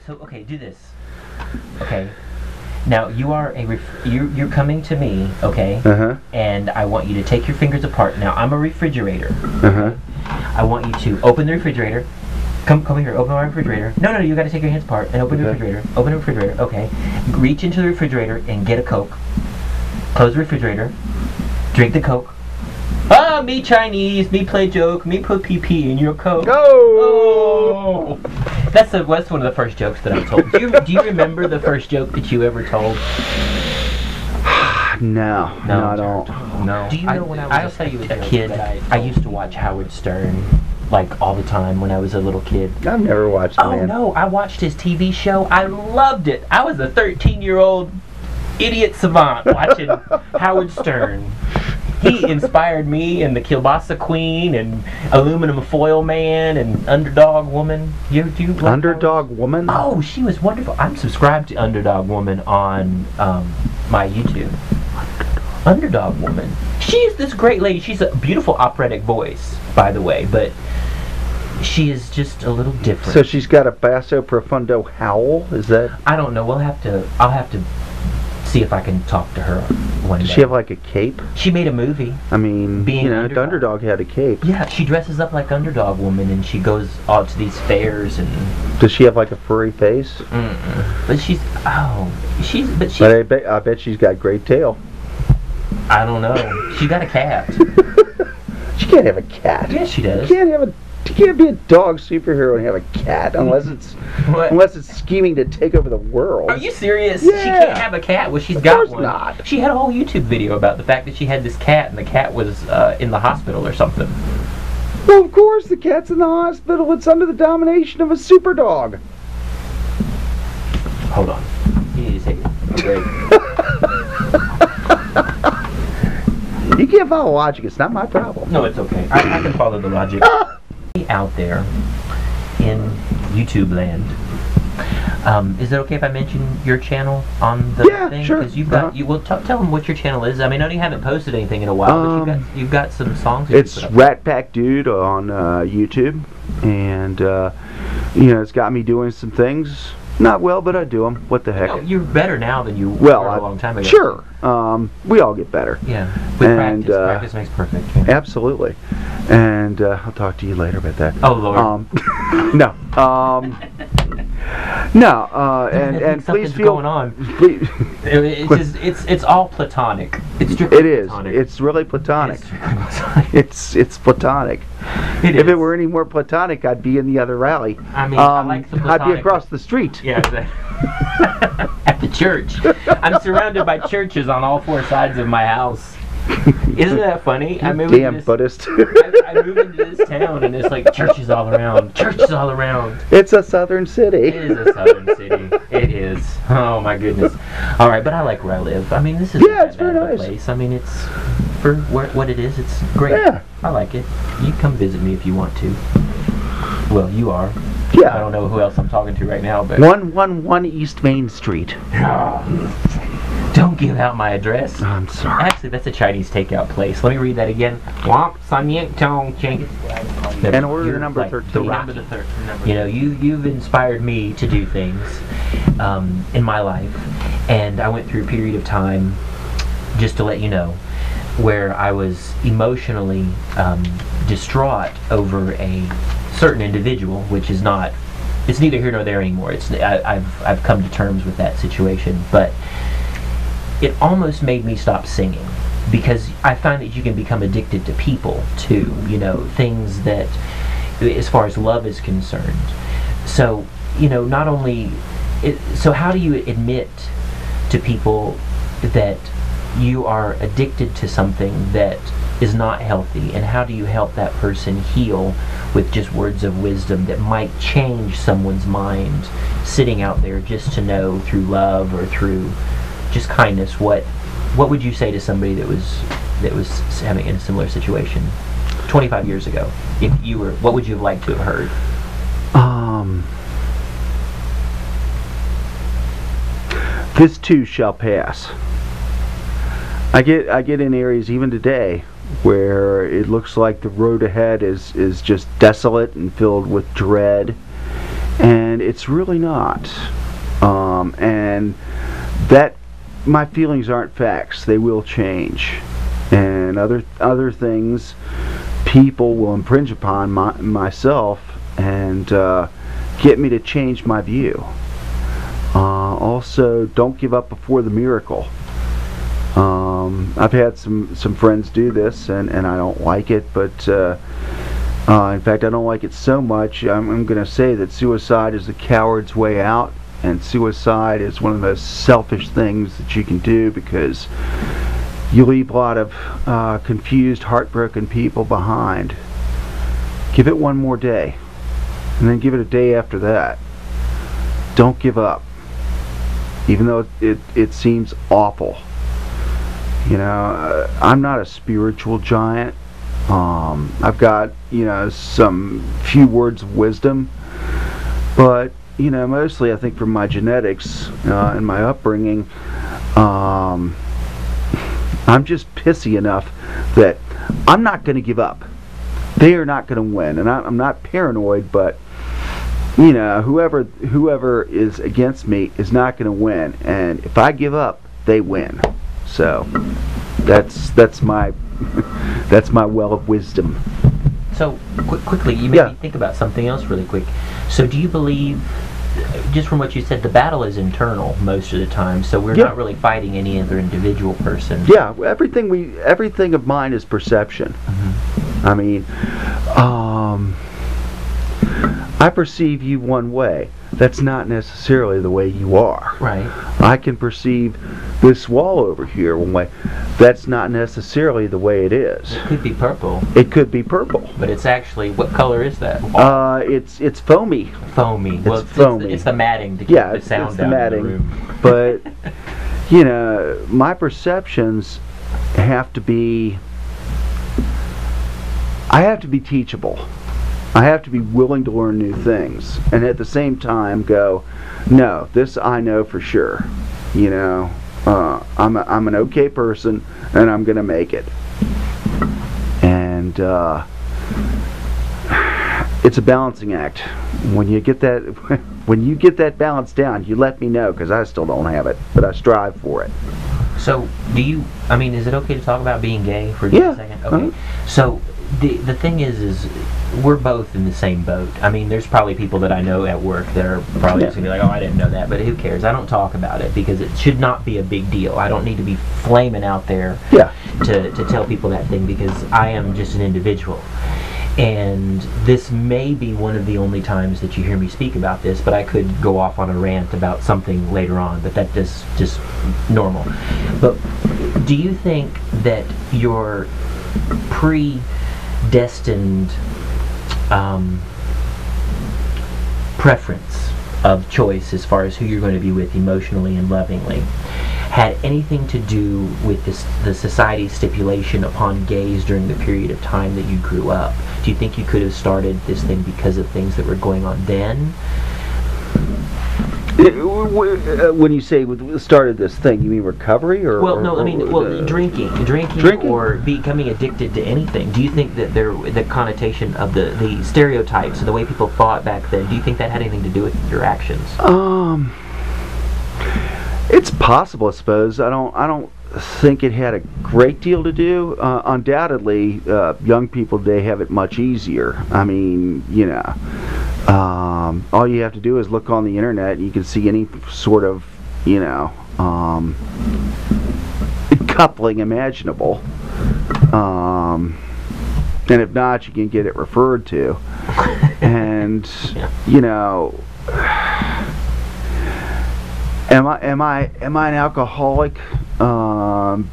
So okay, do this. Okay. Now you are you're coming to me, okay? And I want you to take your fingers apart. Now I'm a refrigerator. I want you to open the refrigerator. Come here, open my refrigerator. No, you got to take your hands apart and open the refrigerator. Open the refrigerator, okay. Reach into the refrigerator and get a Coke. Close the refrigerator. Drink the Coke. Ah, me Chinese, me play joke, me put PP in your Coke. Oh! That's one of the first jokes that I told. Do you remember the first joke that you ever told? No, I don't. No. Do you know when I was a kid, I used to watch Howard Stern, like, all the time when I was a little kid. I've never watched it, man. Oh, no, I watched his TV show. I loved it. I was a 13-year-old idiot savant watching Howard Stern. He inspired me and the Kielbasa Queen and Aluminum Foil Man and Underdog Woman. Do you like Underdog Woman? Oh, she was wonderful. I'm subscribed to Underdog Woman on my YouTube. Underdog Woman. She is this great lady. She's a beautiful operatic voice, by the way, but she is just a little different. So she's got a basso profundo howl? Is that? I don't know. I'll have to see if I can talk to her one day. Does she have like a cape? She made a movie. I mean, Being Underdog had a cape. Yeah, she dresses up like Underdog Woman and she goes out to these fairs and. Does she have like a furry face? But But I bet she's got great tail. I don't know. She got a cat. She can't have a cat. Yes, she does. You can't be a dog superhero and have a cat unless it's scheming to take over the world. Are you serious? Yeah. She can't have a cat. Well, she's got one. Of course not. She had a whole YouTube video about the fact that she had this cat and the cat was in the hospital or something. Well, of course the cat's in the hospital. It's under the domination of a super dog. Hold on. You need to take a break. You can't follow logic. It's not my problem. No, it's okay. I can follow the logic. Out there in YouTube land, is it okay if I mention your channel on the thing? Yeah, sure. Because you've got tell them what your channel is. I mean, I know you haven't posted anything in a while, but you've got some songs. It's Rat Pack Dude on YouTube, and it's got me doing some things. Not well, but I do them. What the heck? No, you're better now than you were a long time ago. Sure. We all get better. Yeah. With practice. Practice makes perfect. Yeah. Absolutely. And I'll talk to you later about that. Oh, Lord. No. No. And please feel going on. Please. It's all platonic. It's strictly platonic. It's really platonic. It's strictly platonic. It's platonic. If it were any more platonic, I'd be in the other rally. I mean, I like the platonic. I'd be across the street. Yeah, at the church. I'm surrounded by churches on all four sides of my house. Isn't that funny? Damn Buddhist. I moved into this town and it's like churches all around. Churches all around. It's a southern city. It is a southern city. It is. Oh my goodness. All right, but I like where I live. I mean, this is it's very nice. Place. I mean, it's for what it is. It's great. Yeah. I like it. You come visit me if you want to. Well, you are. Yeah. I don't know who else I'm talking to right now, but 111 East Main Street. Don't give out my address. I'm sorry. Actually, that's a Chinese takeout place. Let me read that again. And order number 13. You know, you've inspired me to do things in my life, and I went through a period of time, just to let you know, where I was emotionally distraught over a certain individual, which is not. It's neither here nor there anymore. I've come to terms with that situation, but it almost made me stop singing, because I find that you can become addicted to people too, things that, as far as love is concerned. So, not only, so how do you admit to people that you are addicted to something that is not healthy, and how do you help that person heal with just words of wisdom that might change someone's mind, sitting out there just to know through love or through just kindness? What would you say to somebody that was having in a similar situation 25 years ago? If you were, what would you have liked to have heard? This too shall pass. I get in areas even today where it looks like the road ahead is just desolate and filled with dread, and it's really not. And that my feelings aren't facts; they will change, and other things people will impinge upon myself and get me to change my view. Also, don't give up before the miracle. I've had some friends do this, and I don't like it, but in fact I don't like it so much, I'm going to say that suicide is the coward's way out, and suicide is one of the most selfish things that you can do, because you leave a lot of confused, heartbroken people behind. Give it one more day, and then give it a day after that. Don't give up, even though it seems awful. You know, I'm not a spiritual giant. I've got, you know, some few words of wisdom, but, you know, mostly I think from my genetics and my upbringing, I'm just pissy enough that I'm not going to give up. They are not going to win, and I'm not paranoid, but, you know, whoever is against me is not going to win, and if I give up, they win. So that's my that's my well of wisdom. So quickly, you made me think about something else really quick. So do you believe, just from what you said, the battle is internal most of the time, so we're not really fighting any other individual person? Yeah, everything of mine is perception. Mm-hmm. I mean, I perceive you one way. That's not necessarily the way you are. Right. I can perceive this wall over here one way. That's not necessarily the way it is. It could be purple. It could be purple. But it's actually, what color is that? It's foamy. Foamy. It's foamy. It's the matting to keep the sound down in the room. But, you know, my perceptions have to be, I have to be teachable. I have to be willing to learn new things, and at the same time go, no, this I know for sure. You know, I'm an okay person, and I'm gonna make it. And it's a balancing act. When you get that balance down, you let me know, because I still don't have it, but I strive for it. So, I mean, is it okay to talk about being gay for just a second? Okay. So, the thing is we're both in the same boat. I mean, there's probably people that I know at work that are probably just going to be like, oh, I didn't know that, but who cares? I don't talk about it because it should not be a big deal. I don't need to be flaming out there to tell people that thing, because I am just an individual. And this may be one of the only times that you hear me speak about this, but I could go off on a rant about something later on, but that is just normal. But do you think that your predestined preference of choice as far as who you're going to be with emotionally and lovingly had anything to do with the society's stipulation upon gays during the period of time that you grew up? Do you think you could have started this thing because of things that were going on then? When you say started this thing, you mean recovery, or? Well, no, I mean, drinking, or becoming addicted to anything. Do you think that the connotation of the stereotypes and the way people thought back then, do you think that had anything to do with your actions? It's possible, I suppose. I don't think it had a great deal to do. Undoubtedly, young people today have it much easier. I mean, you know, all you have to do is look on the internet, and you can see any sort of, you know, coupling imaginable. And if not, you can get it referred to. And you know, am I an alcoholic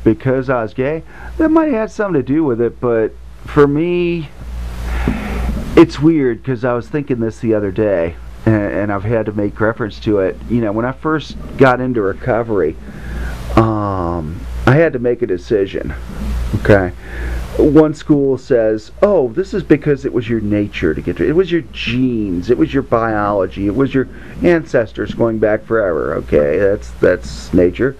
because I was gay? That might have something to do with it, but for me, it's weird, because I was thinking this the other day, and I've had to make reference to it. You know, when I first got into recovery, I had to make a decision. Okay, one school says, oh, this is because it was your nature to get to it. It was your genes. It was your biology. It was your ancestors going back forever. Okay, that's nature.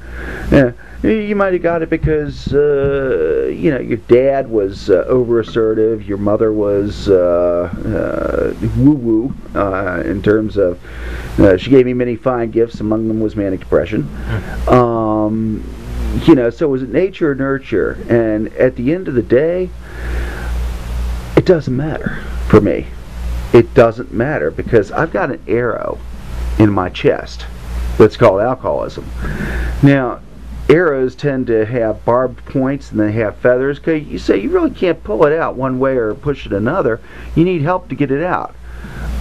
Yeah. You might have got it because, your dad was over-assertive, your mother was woo-woo in terms of, she gave me many fine gifts, among them was manic depression. So was it nature or nurture? And at the end of the day, it doesn't matter for me. It doesn't matter because I've got an arrow in my chest that's called alcoholism. Now, arrows tend to have barbed points and they have feathers. Cause you say you really can't pull it out one way or push it another. You need help to get it out.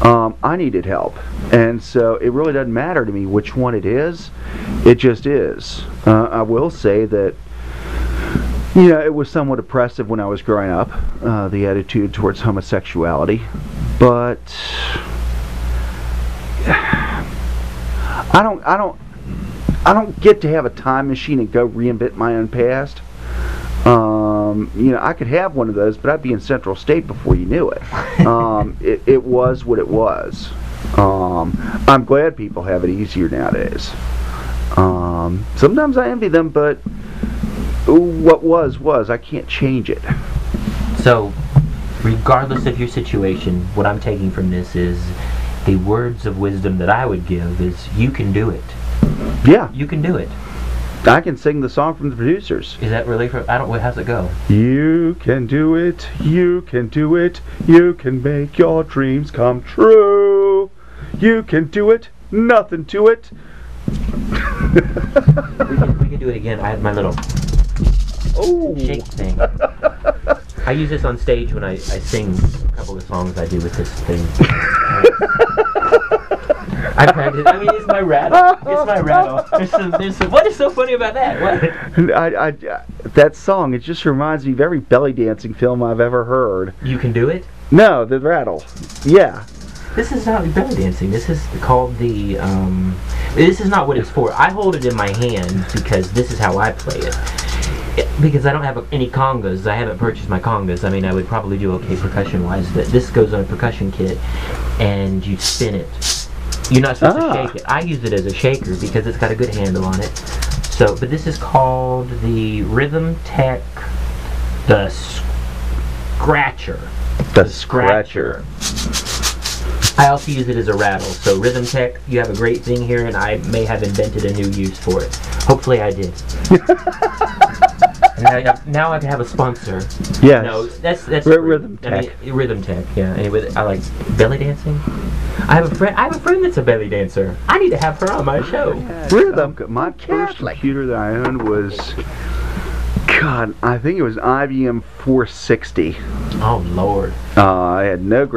I needed help, and so it really doesn't matter to me which one it is. It just is. I will say that it was somewhat oppressive when I was growing up, the attitude towards homosexuality, but I don't get to have a time machine and go reinvent my own past. I could have one of those, but I'd be in Central State before you knew it. It was what it was. I'm glad people have it easier nowadays. Sometimes I envy them, but what was. I can't change it. So, regardless of your situation, what I'm taking from this is the words of wisdom that I would give is, you can do it. Yeah. You can do it. I can sing the song from the producers. Is that really from, how's it go? You can do it, you can do it, you can make your dreams come true. You can do it, nothing to it. we can do it again. I had my little shake thing. I use this on stage when I sing a couple of songs I do with this thing. I practice. I mean, it's my rattle. It's my rattle. There's some, what is so funny about that? What? That song, it just reminds me of every belly dancing film I've ever heard. You can do it? No, the rattle. Yeah. This is not belly dancing. This is called the, this is not what it's for. I hold it in my hand because this is how I play it. Because I don't have any congas. I haven't purchased my congas. I mean, I would probably do okay percussion-wise, but this goes on a percussion kit, and you spin it. You're not supposed to shake it. I use it as a shaker because it's got a good handle on it. So, but this is called the Rhythm Tech, the Scratcher. The Scratcher. I also use it as a rattle. So Rhythm Tech, you have a great thing here, and I may have invented a new use for it. Hopefully I did. Now I can have a sponsor. Yes. No, that's Rhythm Tech. I mean, Rhythm Tech. Yeah. Anyway, I like belly dancing. I have a friend that's a belly dancer. I need to have her on my show. Rhythm. My first computer that I owned was, God, I think it was IBM 460. Oh Lord. I had no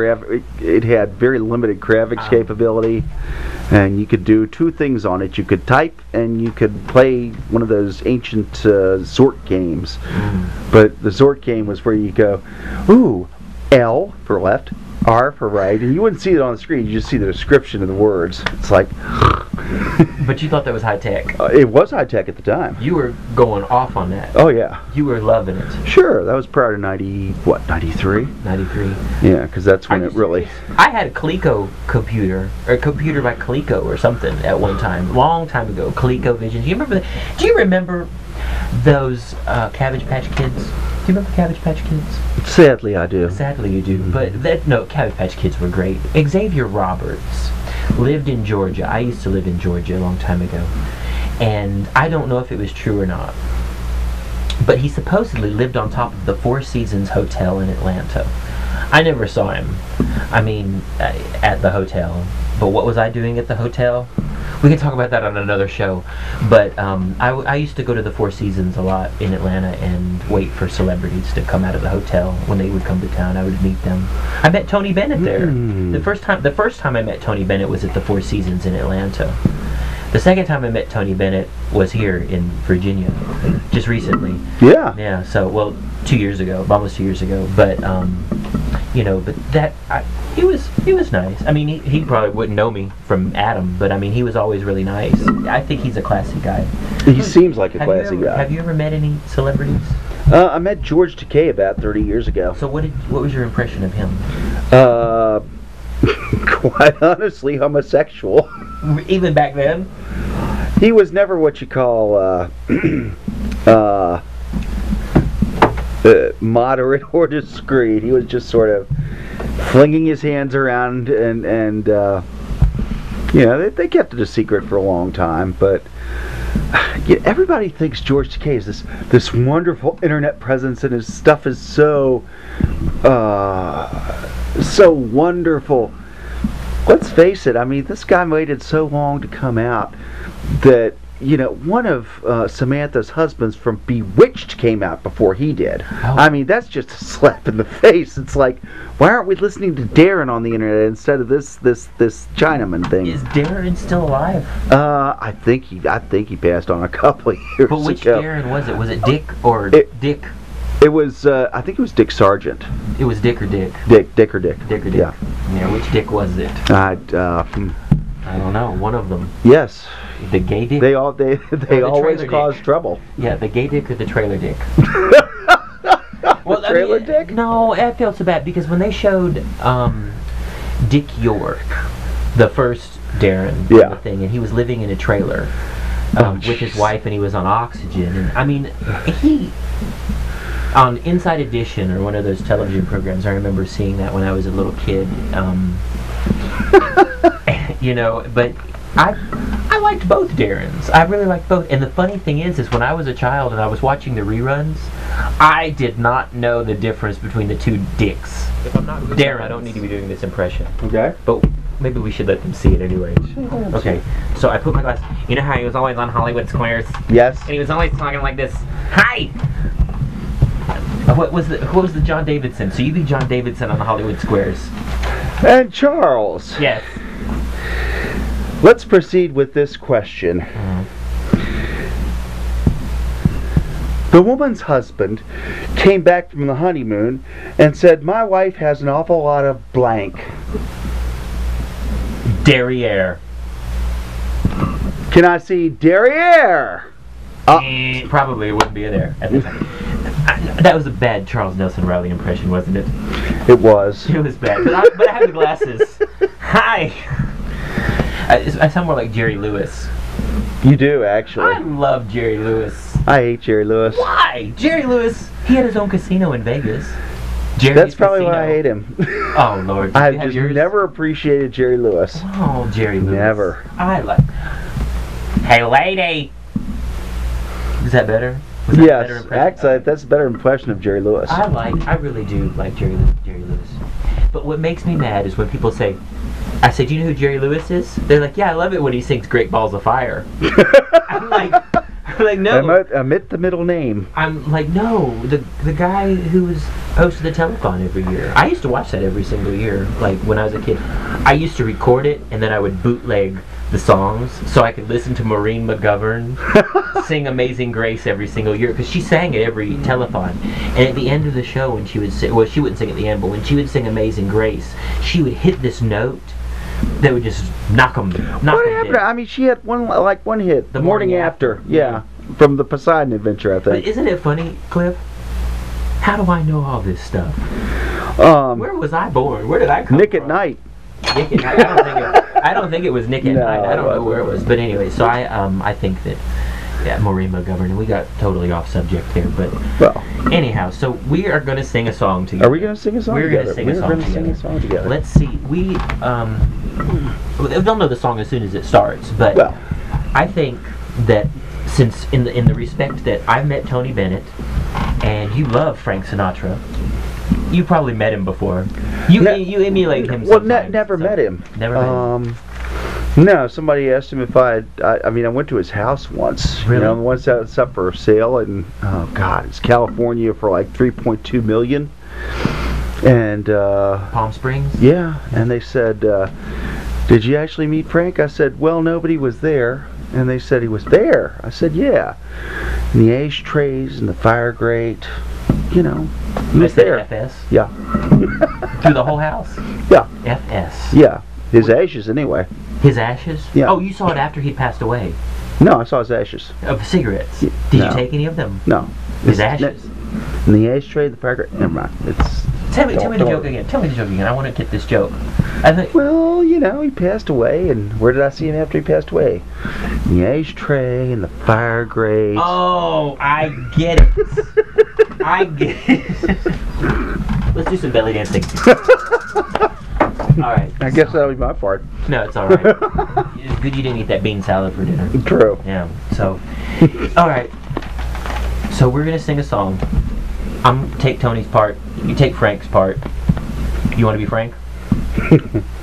it had very limited graphics capability, and you could do two things on it. You could type and you could play one of those ancient Zork games. But the Zork game was where you go, ooh, L for left, R for right, and you wouldn't see it on the screen. You just see the description of the words. It's like. But you thought that was high tech. It was high tech at the time. You were going off on that. Oh yeah. You were loving it. Sure, that was prior to 93. 93. Yeah, because that's when it really. I had a Coleco computer, or a computer by Coleco or something at one time, long time ago. Coleco Vision. Do you remember? Do you remember those Cabbage Patch Kids? Do you remember Cabbage Patch Kids? Sadly, I do. Sadly, you do. But no, Cabbage Patch Kids were great. Xavier Roberts lived in Georgia. I used to live in Georgia a long time ago, and I don't know if it was true or not, but he supposedly lived on top of the Four Seasons Hotel in Atlanta. I never saw him. I mean, at the hotel. But what was I doing at the hotel? We can talk about that on another show. But I used to go to the Four Seasons a lot in Atlanta and wait for celebrities to come out of the hotel. When they would come to town, I would meet them. I met Tony Bennett there. The first time I met Tony Bennett was at the Four Seasons in Atlanta. The second time I met Tony Bennett was here in Virginia, just recently. Yeah. Yeah. So, well, 2 years ago, almost 2 years ago. But but that he was nice. I mean, he probably wouldn't know me from Adam, but I mean, he was always really nice. I think he's a classy guy. He seems like a classy guy. Have you ever met any celebrities? I met George Takei about 30 years ago. So what was your impression of him? Quite honestly, homosexual. Even back then? He was never what you call moderate or discreet. He was just sort of flinging his hands around, and you know, they kept it a secret for a long time. But everybody thinks George Takei is this wonderful internet presence, and his stuff is so wonderful. Let's face it. I mean, this guy waited so long to come out that, you know, one of Samantha's husbands from Bewitched came out before he did. Oh. I mean, that's just a slap in the face. It's like, why aren't we listening to Darren on the internet instead of this Chinaman thing? Is Darren still alive? I think he passed on a couple of years ago. But which Darren was it? Was it Dick or Dick? It was, I think it was Dick Sargent. It was Dick or Dick? Dick or Dick. Dick or Dick. Yeah. Yeah, which Dick was it? I don't know. One of them. Yes. The gay Dick? They always cause trouble. Yeah, the gay Dick or the trailer Dick? Well, trailer Dick? No, I felt so bad because when they showed Dick York, the first Darren, on the thing, and he was living in a trailer with his wife, and he was on oxygen, and I mean, he on Inside Edition or one of those television programs. I remember seeing that when I was a little kid. You know, but I liked both Darrens. I really liked both. And the funny thing is when I was a child and I was watching the reruns, I did not know the difference between the two Dicks. If I'm not Darren, I don't need to be doing this impression. Okay. But maybe we should let them see it anyway. Okay. So I put my glass. You know how he was always on Hollywood Squares? Yes. And he was always talking like this. Hi. What was the John Davidson? So you be John Davidson on the Hollywood Squares. And Charles. Yes. Let's proceed with this question. The woman's husband came back from the honeymoon and said, "My wife has an awful lot of blank." Derriere. Can I see derriere? Probably wouldn't be there at the time. That was a bad Charles Nelson Riley impression, wasn't it? It was. It was bad. But I have the glasses. Hi. I sound more like Jerry Lewis. You do, actually. I love Jerry Lewis. I hate Jerry Lewis. Why? Jerry Lewis, he had his own casino in Vegas. That's probably why I hate him. Oh, Lord. I've just never appreciated Jerry Lewis. Oh, Jerry Lewis. Never. I like... Hey, lady! Is that better? Yes, actually, that's a better impression of Jerry Lewis. I really do like Jerry Lewis. But what makes me mad is when people say, I say, do you know who Jerry Lewis is? They're like, yeah, I love it when he sings Great Balls of Fire. I'm like, no. Omit the middle name. I'm like, no, the guy who was hosted the telethon every year. I used to watch that every single year, like when I was a kid. I used to record it, and then I would bootleg the songs so I could listen to Maureen McGovern sing Amazing Grace every single year, because she sang it every telethon. And at the end of the show, when she would sing, well, she wouldn't sing at the end, but when she would sing Amazing Grace, she would hit this note that would just knock them dead. I mean, she had one hit. The Morning After. Yeah. From the Poseidon Adventure, I think. But isn't it funny, Cliff? How do I know all this stuff? Where was I born? Where did I come from? Nick at Night. Nick at Night. I don't think it was Nick at Night. I don't know where it was. But anyway, so I think that Maureen McGovern, and we got totally off subject there, but anyhow, so we are going to sing a song together. Are we going to sing a song together? We're going to sing a song together. Let's see. They'll know the song as soon as it starts, but I think that since in the respect that I've met Tony Bennett, and you love Frank Sinatra, you probably met him before. You emulate him. Well, never met him. Never met him. No, somebody asked him if I mean, I went to his house once. Really? You know, once it's up for sale, and oh God, it's California for like $3.2 million. And Palm Springs. Yeah, and they said, "Did you actually meet Frank?" I said, "Well, nobody was there." And they said he was there. I said, "Yeah." And the ashtrays and the fire grate, you know, he was there. FS. Yeah. Through the whole house. Yeah. FS. Yeah. His ashes, anyway. His ashes? Yeah. Oh, you saw it after he passed away. No, I saw his ashes. Of cigarettes. Did you take any of them? No. His ashes? In the ashtray, the fire grate. Never mind. It's. Tell me the joke again. Tell me the joke again. I want to get this joke. I think. Well, you know, he passed away, and where did I see him after he passed away? In the ashtray, in the fire grate. Oh, I get it. I get it. Let's do some belly dancing. All right. I guess that'll be my part. No, it's all right. It's good you didn't eat that bean salad for dinner. True. Yeah. So, all right. So we're gonna sing a song. I'm gonna take Tony's part. You take Frank's part. You want to be Frank?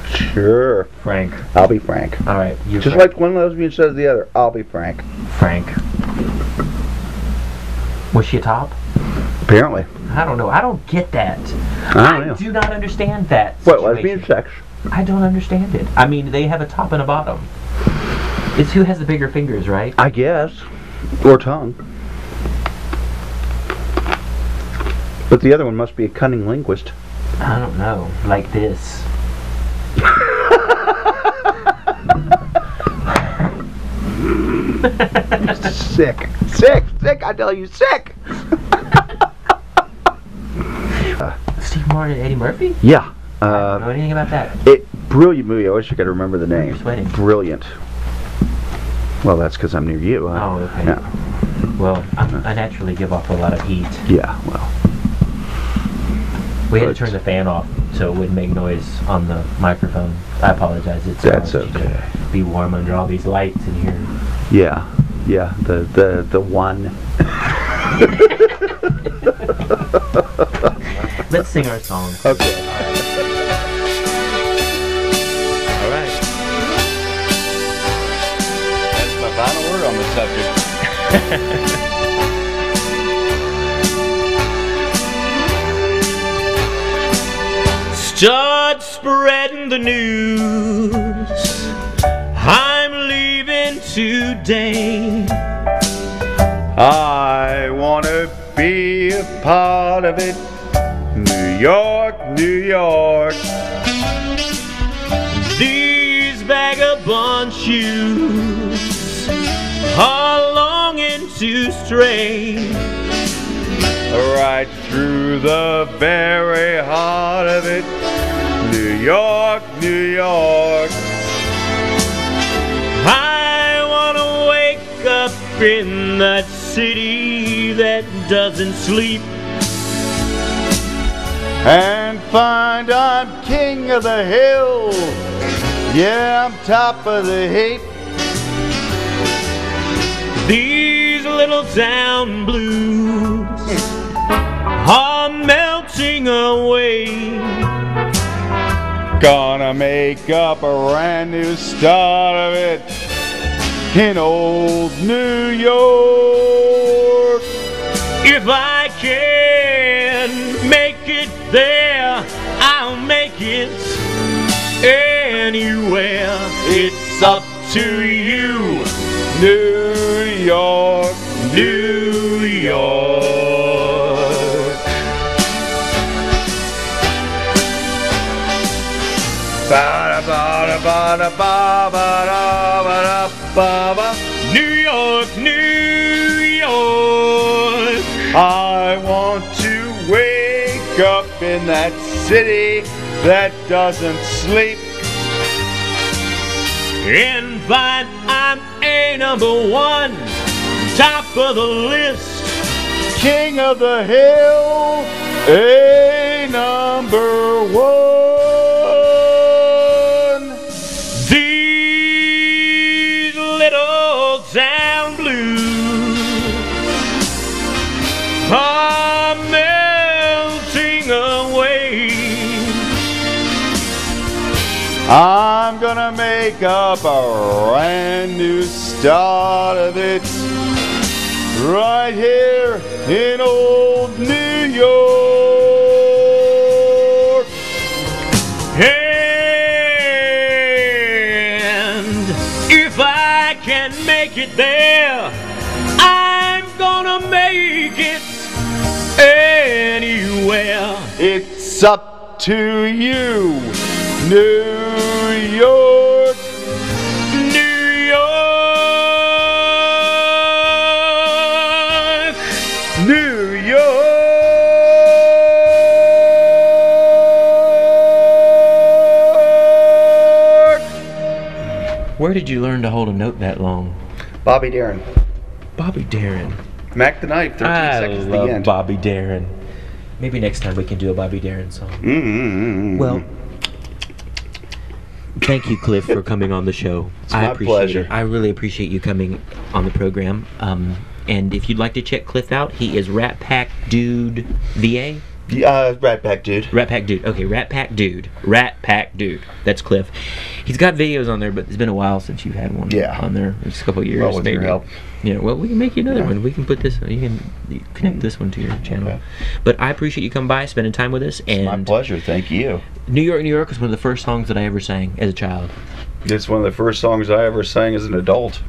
Sure. Frank. I'll be Frank. All right. You're Just Frank. like one lesbian says the other. I'll be Frank. Frank. Was she a top? Apparently. I don't know. I don't get that. I don't know. do not understand that. What, situation. lesbian sex? I don't understand it. I mean, they have a top and a bottom. It's who has the bigger fingers, right? I guess. Or tongue. But the other one must be a cunning linguist. I don't know. Like this. Sick. Sick. Sick, I tell you, sick! Steve Martin and Eddie Murphy? Yeah. I don't know anything about that. Brilliant movie. I wish I could remember the name. You're sweating. Brilliant. Well, that's because I'm near you. Huh? Oh, okay. Yeah. Well, I naturally give off a lot of heat. Yeah, well. We had to turn the fan off so it wouldn't make noise on the microphone. I apologize. It's That's hard to okay. be warm under all these lights in here. Yeah. Yeah, the one. Let's sing our song. Okay. All right. That's my final word on the subject. Start spreading the news. I'm leaving today. I want to be a part of it. New York, New York. These vagabond shoes are longing to stray right through the very heart of it. New York, New York. I want to wake up in that city that doesn't sleep and find I'm king of the hill. Yeah, I'm top of the heap. These little town blues are melting away. Gonna make up a brand new start of it in old New York. If I can make it there, I'll make it anywhere. It's up to you, New York, New York. Ba-da-ba-da-ba-da-ba-da-ba-da-ba-da. New York, New York. I want to wake up in that city that doesn't sleep and find I'm a number one, top of the list, king of the hill, a number one. These little town blues are melting away. I'm gonna make up a brand new start of it right here in old New York. And if I can make it there, I'm gonna make it anywhere. It's up to you, New York, New York, New York. Where did you learn to hold a note that long? Bobby Darin. Bobby Darin. Mac the Knife, 13 seconds to the end. Bobby Darin. Maybe next time we can do a Bobby Darin song. Well, thank you, Cliff, for coming on the show. It's my pleasure. I really appreciate you coming on the program. And if you'd like to check Cliff out, he is Rat Pack Dude VA. Rat Pack Dude. Rat Pack Dude. Okay, Rat Pack Dude. Rat Pack Dude. That's Cliff. He's got videos on there, but it's been a while since you've had one on there. It's a couple of years. Well, with your help. Yeah, well, we can make you another one. We can put this, you can connect this one to your channel. Okay. But I appreciate you coming by, spending time with us. And it's my pleasure. Thank you. New York, New York was one of the first songs that I ever sang as a child. It's one of the first songs I ever sang as an adult.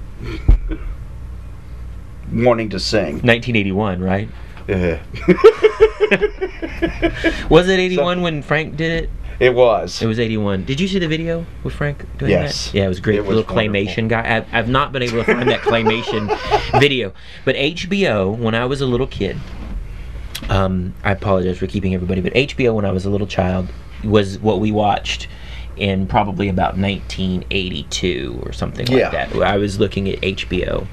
Wanting to sing. 1981, right? Was it 81 when Frank did it? It was. It was 81. Did you see the video with Frank doing that? Yeah, it was great. It was little claymation guy. I've not been able to find that claymation video. But HBO, when I was a little kid, I apologize for keeping everybody, but HBO when I was a little child was what we watched in probably about 1982 or something like that. I was looking at HBO.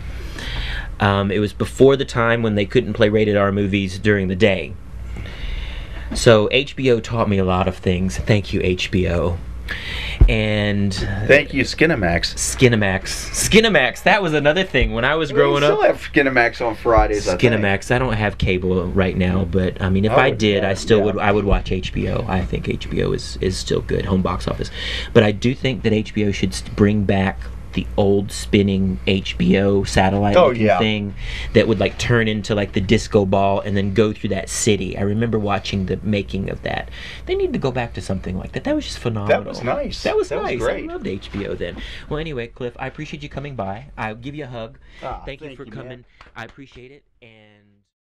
It was before the time when they couldn't play rated R movies during the day. So HBO taught me a lot of things. Thank you, HBO. And thank you, Skinamax. Skinamax, that was another thing when I was growing up. We still have Skinamax on Fridays, Skinamax. I don't have cable right now, but I mean, if I did, I still would. I would watch HBO. I think HBO is still good, home box office. But I do think that HBO should bring back the old spinning HBO satellite thing that would like turn into like the disco ball and then go through that city. I remember watching the making of that. They need to go back to something like that. That was just phenomenal. That was nice. That was nice. Great. I loved HBO then. Well, anyway, Cliff, I appreciate you coming by. I'll give you a hug. Thank you for coming. Man. I appreciate it. And